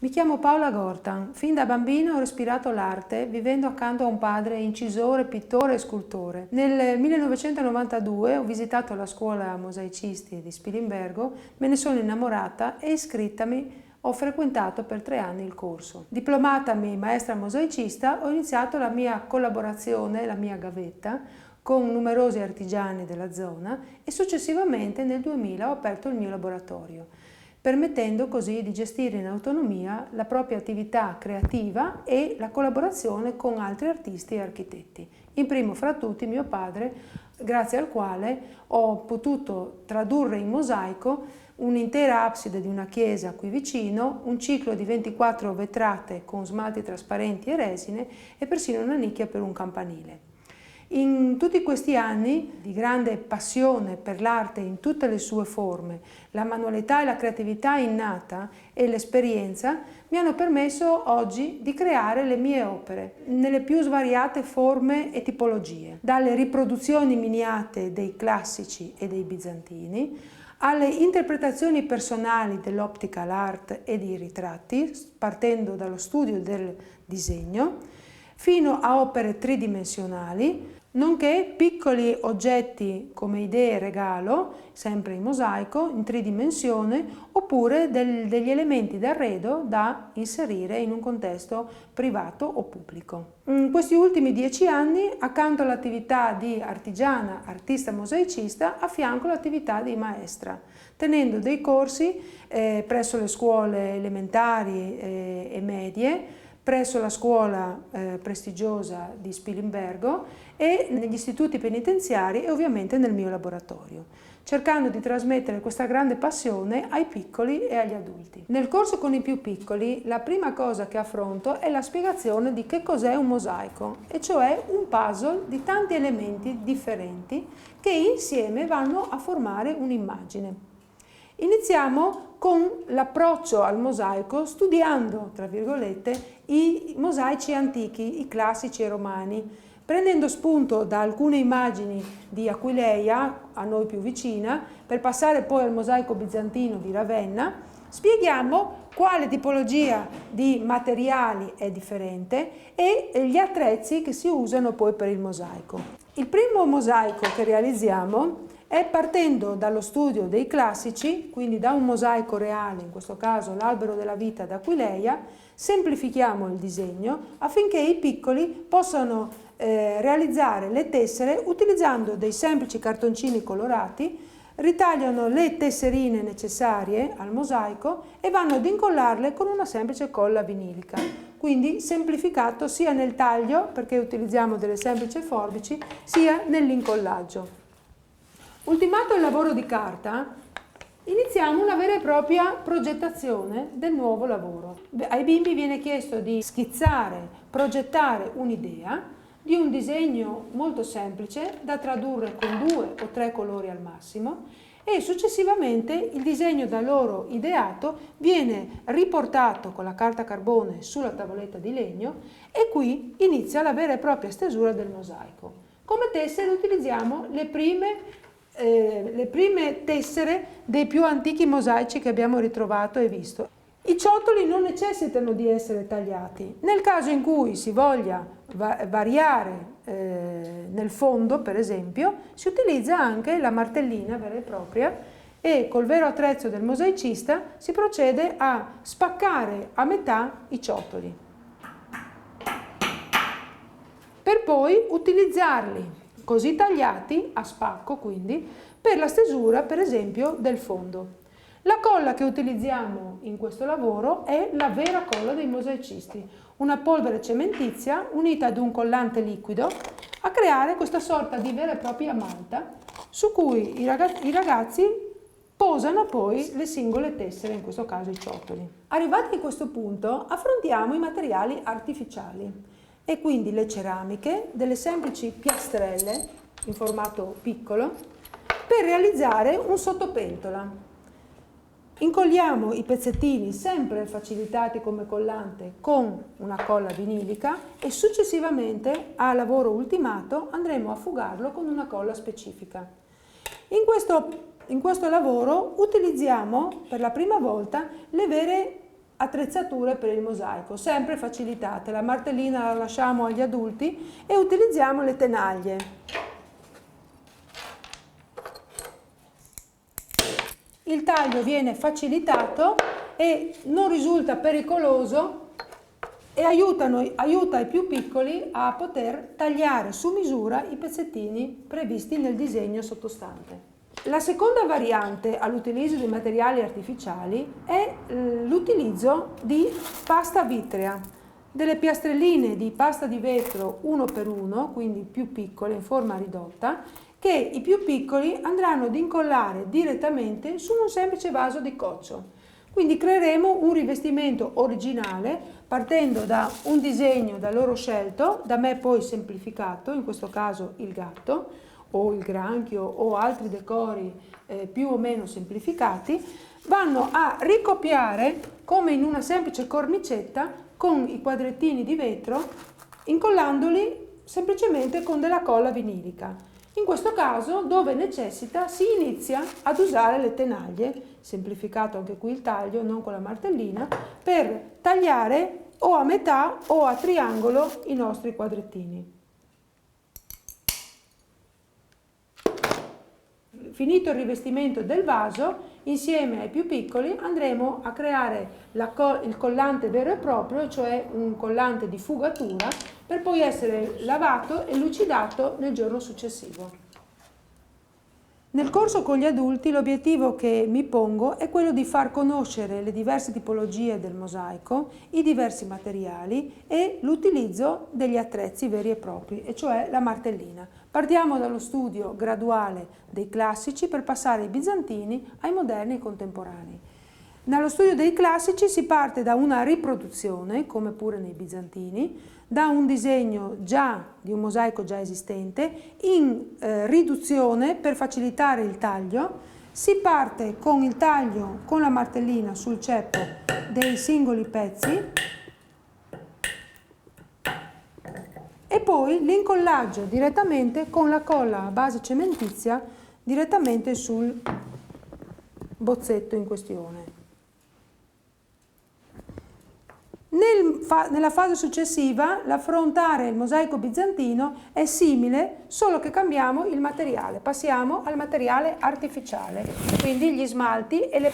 Mi chiamo Paola Gortan. Fin da bambino ho respirato l'arte, vivendo accanto a un padre incisore, pittore e scultore. Nel 1992 ho visitato la scuola mosaicisti di Spilimbergo, me ne sono innamorata e iscrittami ho frequentato per 3 anni il corso. Diplomatami maestra mosaicista, ho iniziato la mia collaborazione, la mia gavetta, con numerosi artigiani della zona e successivamente nel 2000 ho aperto il mio laboratorio, permettendo così di gestire in autonomia la propria attività creativa e la collaborazione con altri artisti e architetti. In primo fra tutti mio padre, grazie al quale ho potuto tradurre in mosaico un'intera abside di una chiesa qui vicino, un ciclo di 24 vetrate con smalti trasparenti e resine e persino una nicchia per un campanile. In tutti questi anni di grande passione per l'arte in tutte le sue forme, la manualità e la creatività innata e l'esperienza mi hanno permesso oggi di creare le mie opere nelle più svariate forme e tipologie, dalle riproduzioni miniate dei classici e dei bizantini, alle interpretazioni personali dell'optical art e di ritratti, partendo dallo studio del disegno, fino a opere tridimensionali, nonché piccoli oggetti come idee regalo, sempre in mosaico, in tridimensione, oppure degli elementi d'arredo da inserire in un contesto privato o pubblico. In questi ultimi 10 anni, accanto all'attività di artigiana, artista mosaicista, affianco l'attività di maestra, tenendo dei corsi presso le scuole elementari e medie, presso la scuola prestigiosa di Spilimbergo e negli istituti penitenziari e ovviamente nel mio laboratorio, cercando di trasmettere questa grande passione ai piccoli e agli adulti. Nel corso con i più piccoli la prima cosa che affronto è la spiegazione di che cos'è un mosaico, e cioè un puzzle di tanti elementi differenti che insieme vanno a formare un'immagine. Iniziamo con l'approccio al mosaico studiando, tra virgolette, i mosaici antichi, i classici e romani, prendendo spunto da alcune immagini di Aquileia, a noi più vicina, per passare poi al mosaico bizantino di Ravenna. Spieghiamo quale tipologia di materiali è differente e gli attrezzi che si usano poi per il mosaico. Il primo mosaico che realizziamo è partendo dallo studio dei classici, quindi da un mosaico reale, in questo caso l'albero della vita d'Aquileia, semplifichiamo il disegno affinché i piccoli possano realizzare le tessere utilizzando dei semplici cartoncini colorati, ritagliano le tesserine necessarie al mosaico e vanno ad incollarle con una semplice colla vinilica. Quindi semplificato sia nel taglio, perché utilizziamo delle semplici forbici, sia nell'incollaggio. Ultimato il lavoro di carta, iniziamo una vera e propria progettazione del nuovo lavoro. Ai bimbi viene chiesto di schizzare, progettare un'idea di un disegno molto semplice da tradurre con 2 o 3 colori al massimo e successivamente il disegno da loro ideato viene riportato con la carta carbone sulla tavoletta di legno e qui inizia la vera e propria stesura del mosaico. Come tessere utilizziamo le prime tessere dei più antichi mosaici che abbiamo ritrovato e visto. I ciottoli non necessitano di essere tagliati. Nel caso in cui si voglia variare nel fondo, per esempio, si utilizza anche la martellina vera e propria e col vero attrezzo del mosaicista si procede a spaccare a metà i ciottoli, per poi utilizzarli così tagliati, a spacco quindi, per la stesura per esempio del fondo. La colla che utilizziamo in questo lavoro è la vera colla dei mosaicisti, una polvere cementizia unita ad un collante liquido a creare questa sorta di vera e propria malta su cui i ragazzi posano poi le singole tessere, in questo caso i ciottoli. Arrivati a questo punto affrontiamo i materiali artificiali e quindi le ceramiche, delle semplici piastrelle in formato piccolo per realizzare un sottopentola. Incolliamo i pezzettini sempre facilitati come collante con una colla vinilica e successivamente a lavoro ultimato andremo a fugarlo con una colla specifica. In questo lavoro utilizziamo per la prima volta le vere attrezzature per il mosaico, sempre facilitate. La martellina la lasciamo agli adulti e utilizziamo le tenaglie. Il taglio viene facilitato e non risulta pericoloso e aiuta i più piccoli a poter tagliare su misura i pezzettini previsti nel disegno sottostante. La seconda variante all'utilizzo di materiali artificiali è l'utilizzo di pasta vitrea, delle piastrelline di pasta di vetro 1x1, quindi più piccole in forma ridotta, che i più piccoli andranno ad incollare direttamente su un semplice vaso di coccio. Quindi creeremo un rivestimento originale partendo da un disegno da loro scelto, da me poi semplificato, in questo caso il gatto o il granchio o altri decori più o meno semplificati, vanno a ricopiare come in una semplice cornicetta con i quadrettini di vetro, incollandoli semplicemente con della colla vinilica. In questo caso, dove necessita, si inizia ad usare le tenaglie, semplificato anche qui il taglio, non con la martellina, per tagliare o a metà o a triangolo i nostri quadrettini. Finito il rivestimento del vaso, insieme ai più piccoli andremo a creare il collante vero e proprio, cioè un collante di fugatura, per poi essere lavato e lucidato nel giorno successivo. Nel corso con gli adulti l'obiettivo che mi pongo è quello di far conoscere le diverse tipologie del mosaico, i diversi materiali e l'utilizzo degli attrezzi veri e propri, e cioè la martellina. Partiamo dallo studio graduale dei classici per passare ai bizantini, ai moderni e contemporanei. Nello studio dei classici si parte da una riproduzione, come pure nei bizantini, da un disegno di un mosaico già esistente, in riduzione per facilitare il taglio. Si parte con il taglio con la martellina sul ceppo dei singoli pezzi e poi l'incollaggio direttamente con la colla a base cementizia direttamente sul bozzetto in questione. Nella fase successiva l'affrontare il mosaico bizantino è simile, solo che cambiamo il materiale, passiamo al materiale artificiale, quindi gli smalti e le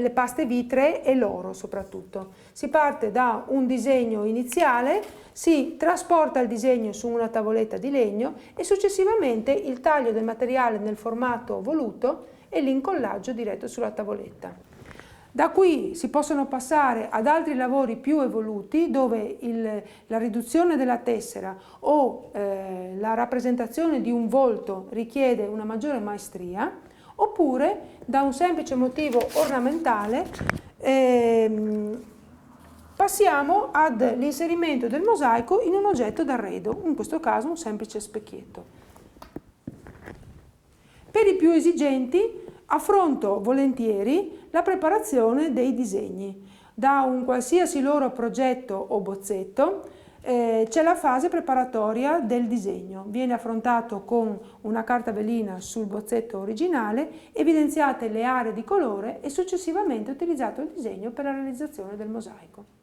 paste vitree e l'oro soprattutto. Si parte da un disegno iniziale, si trasporta il disegno su una tavoletta di legno e successivamente il taglio del materiale nel formato voluto e l'incollaggio diretto sulla tavoletta. Da qui si possono passare ad altri lavori più evoluti dove la riduzione della tessera o la rappresentazione di un volto richiede una maggiore maestria, oppure da un semplice motivo ornamentale passiamo all'inserimento del mosaico in un oggetto d'arredo, in questo caso un semplice specchietto. Per i più esigenti affronto volentieri la preparazione dei disegni. Da un qualsiasi loro progetto o bozzetto c'è la fase preparatoria del disegno. Viene affrontato con una carta velina sul bozzetto originale, evidenziate le aree di colore e successivamente utilizzato il disegno per la realizzazione del mosaico.